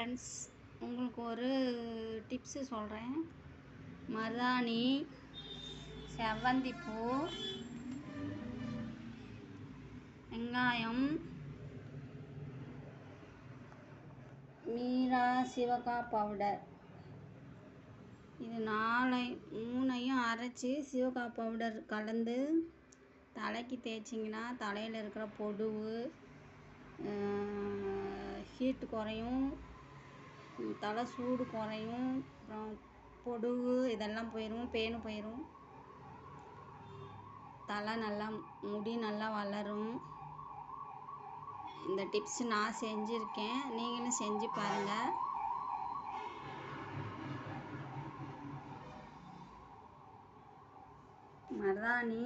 Friends, உங்களுக்கு ஒரு tips சொல்கிறேன். மருதாணி, செவ்வந்திப்பூ, வெங்காயம், மீரா சிவகா பவுடர், இது மூணையும் அரைச்சி சிவகா பவுடர் கலந்து தலைக்கு தேய்ச்சிங்கன்னா தலையில் இருக்கிற பொடுகு, ஹீட்டு குறையும், தலை சூடு குறையும், அப்புறம் பொடுகு இதெல்லாம் போயிடும், பேனு போயிடும், தலை நல்லா முடி நல்லா வளரும். இந்த டிப்ஸ் நான் செஞ்சுருக்கேன், நீங்களும் செஞ்சு பாருங்கள். மருதாணி,